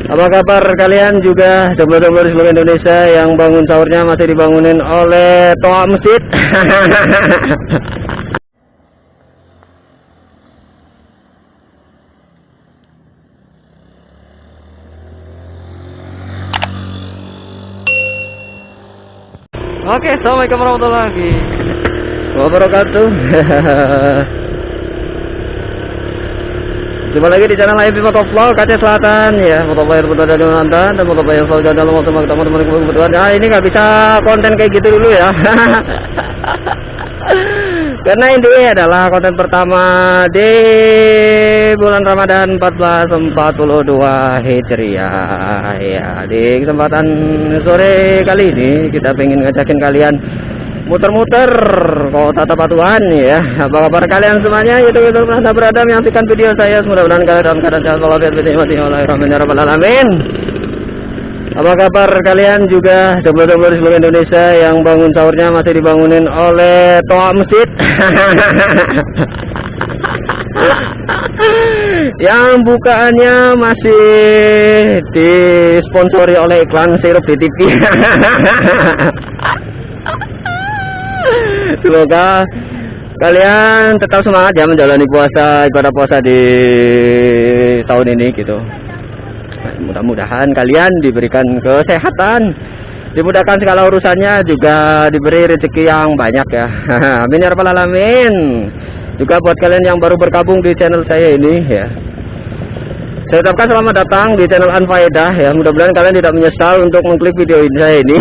Apa kabar kalian juga jomblo-jomblo di seluruh Indonesia yang bangun sahurnya masih dibangunin oleh toa masjid? Oke, assalamualaikum warahmatullahi wabarakatuh. Jumpa lagi di channel IP Motovlog Aceh Selatan ya, motovlog yang berada di Mantan dan motovlog yang selalu dalam waktu teman-teman kebutuhan. Nah, ini nggak bisa konten kayak gitu dulu ya. Karena ini adalah konten pertama di bulan Ramadan 1442 Hijriah ya. Di kesempatan sore kali ini kita pengen ngajakin kalian muter-muter kota Tapatuan ya. Apa kabar kalian semuanya? YouTube merasa berada menyaksikan video saya. Mudah-mudahan kalian dalam keadaan sehat walafiat nikmati oleh Rahman ya Rabbal Alamin. Apa kabar kalian juga jomblo-jomblo di seluruh Indonesia yang bangun sahurnya masih dibangunin oleh toa masjid? Yang bukaannya masih disponsori oleh iklan sirup di TV. Semoga kalian tetap semangat ya menjalani ibadah puasa di tahun ini gitu. Mudah-mudahan kalian diberikan kesehatan, dimudahkan segala urusannya, juga diberi rezeki yang banyak ya. Amin ya rabbal alamin. Juga buat kalian yang baru bergabung di channel saya ini ya, saya ucapkan selamat datang di channel Anfaedah ya. Mudah-mudahan kalian tidak menyesal untuk mengklik video ini saya ini.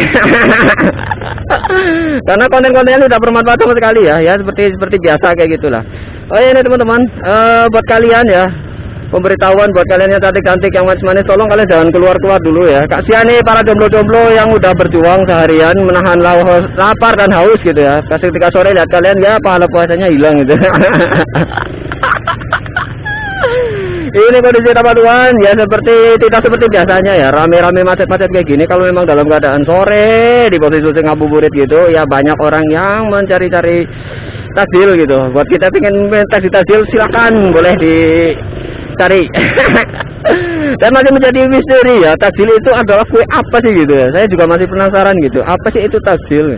Karena konten-kontennya tidak bermanfaat sama sekali ya, seperti biasa kayak gitulah. Oh ya ini teman-teman, buat kalian ya, pemberitahuan buat kalian yang cantik-cantik, yang manis-manis, tolong kalian jangan keluar-keluar dulu ya. Kasihan nih para jomblo-jomblo yang udah berjuang seharian menahan lapar dan haus gitu ya. Ketika sore lihat kalian ya, pahala puasanya hilang gitu. Ini kondisi Tapatuan ya, tidak seperti biasanya ya, rame-rame macet-macet kayak gini. Kalau memang dalam keadaan sore di posisi ngabuburit gitu ya, banyak orang yang mencari-cari takjil gitu. Buat kita pengen takjil silakan, boleh dicari. Dan masih menjadi misteri ya, takjil itu adalah kue apa sih gitu ya. Saya juga masih penasaran gitu, apa sih itu takjil.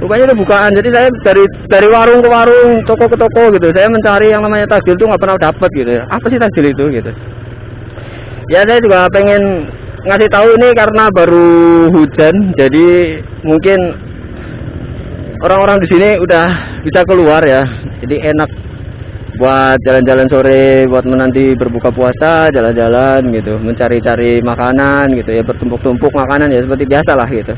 Rupanya itu bukaan. Jadi saya dari warung ke warung, toko ke toko gitu, saya mencari yang namanya takjil itu nggak pernah dapat gitu ya. Apa sih takjil itu gitu ya. Saya juga pengen ngasih tahu ini karena baru hujan, jadi mungkin orang-orang di sini udah bisa keluar ya, jadi enak buat jalan-jalan sore, buat menanti berbuka puasa, jalan-jalan gitu, mencari-cari makanan gitu ya, bertumpuk-tumpuk makanan ya, seperti biasa lah gitu.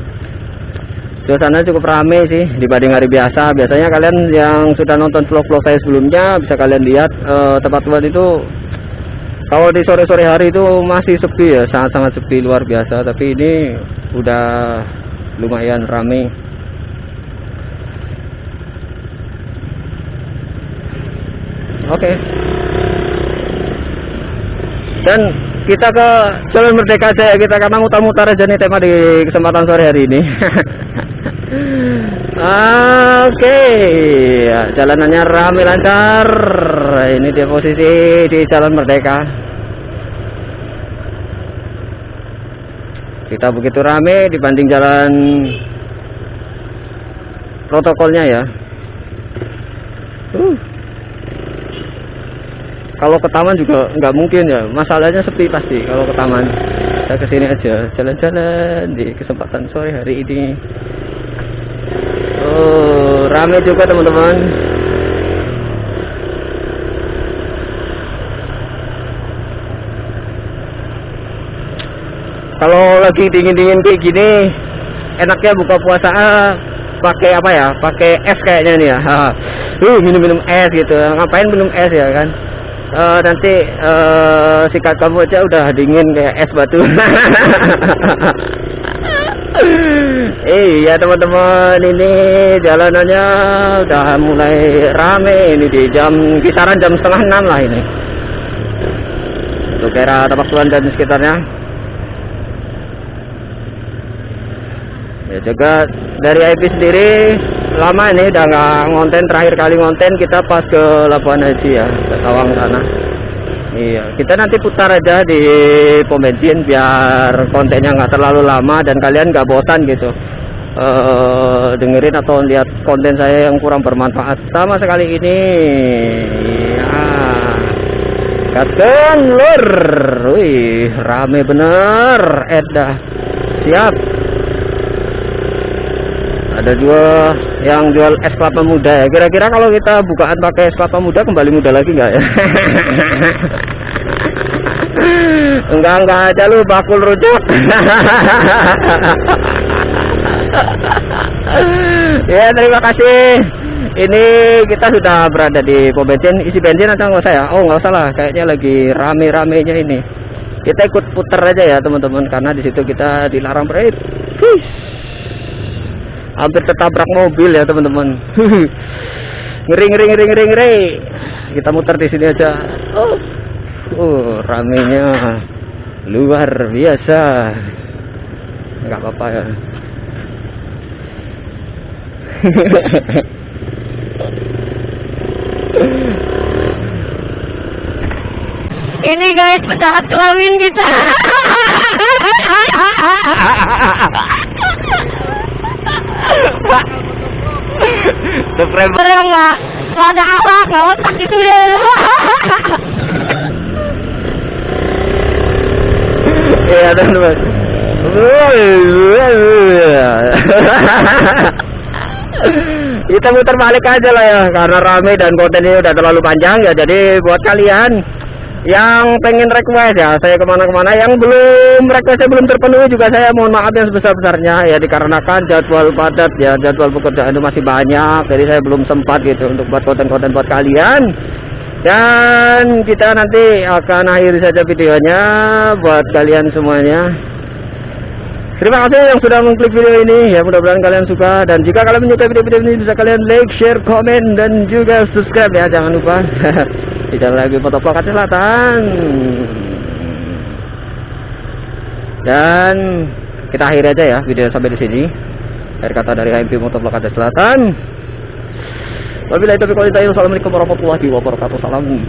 Suasana cukup ramai sih dibanding hari biasa. Biasanya kalian yang sudah nonton vlog-vlog saya sebelumnya bisa kalian lihat Tapatuan itu kalau di sore-sore hari itu masih sepi ya, sangat-sangat sepi luar biasa. Tapi ini udah lumayan ramai. Oke. Dan kita ke Jalan Merdeka aja ya, kita karena mutar-mutar aja nih tema di kesempatan sore hari ini. Oke ya, jalanannya ramai lancar. Ini dia posisi di Jalan Merdeka. Kita begitu ramai dibanding jalan protokolnya ya. Kalau ke taman juga nggak mungkin ya, masalahnya sepi pasti kalau ke taman. Kita kesini aja jalan-jalan di kesempatan sore hari ini. Oh, ramai juga teman-teman. Kalau lagi dingin-dingin kayak gini, enaknya buka puasa pakai apa ya? Pakai es kayaknya nih ya. Minum-minum es gitu. Ngapain minum es ya kan? Nanti sikat kamu aja udah dingin kayak es batu. Iya teman-teman, ini jalanannya udah mulai rame ini di kisaran jam 5:30 lah ini untuk daerah Tapatuan dan sekitarnya ya. Juga dari IP sendiri lama ini udah nggak ngonten, terakhir kali ngonten kita pas ke Labuan Haji ya, ke Tawang sana. Iya, kita nanti putar aja di pom bensin biar kontennya nggak terlalu lama dan kalian nggak bosan gitu dengerin atau lihat konten saya yang kurang bermanfaat sama sekali ini. Ya, gaskeun lur. Wih, rame bener. Edah, siap. Ada dua yang jual es kelapa muda ya. Kira-kira kalau kita bukaan pakai es kelapa muda kembali muda lagi nggak ya? Enggak aja lu bakul rujak. Ya, terima kasih. Ini kita sudah berada di pom bensin. Isi bensin atau nggak usah ya? Oh, nggak usah lah, kayaknya lagi rame-ramenya ini. Kita ikut puter aja ya teman-teman, karena di situ kita dilarang berhenti. Hampir tertabrak mobil ya teman-teman. Ngeri. Kita muter di sini aja. Ramenya luar biasa. Nggak apa-apa ya. Ini guys, pesawat kelamin kita. Nggak ada apa, nggak otak itu deh. Iya teman-teman. Kita muter balik aja lah ya, karena rame dan kontennya udah terlalu panjang ya. Jadi buat kalian yang pengen request ya, saya kemana-kemana, yang belum requestnya belum terpenuhi juga saya mohon maaf yang sebesar-besarnya ya, dikarenakan jadwal padat ya, jadwal pekerjaan itu masih banyak, jadi saya belum sempat gitu untuk buat konten-konten buat kalian. Dan kita nanti akan akhiri saja videonya buat kalian semuanya. Terima kasih yang sudah mengklik video ini ya, mudah-mudahan kalian suka, dan jika kalian menyukai video-video ini bisa kalian like, share, komen, dan juga subscribe ya, jangan lupa. Tidak lagi Motovlog Aceh Selatan. Dan kita akhiri aja ya video sampai di sini. Akhir kata dari HMP Motovlog Aceh Selatan. Wabillahi taufiq wal hidayah. Wassalamualaikum warahmatullahi wabarakatuh. Salam.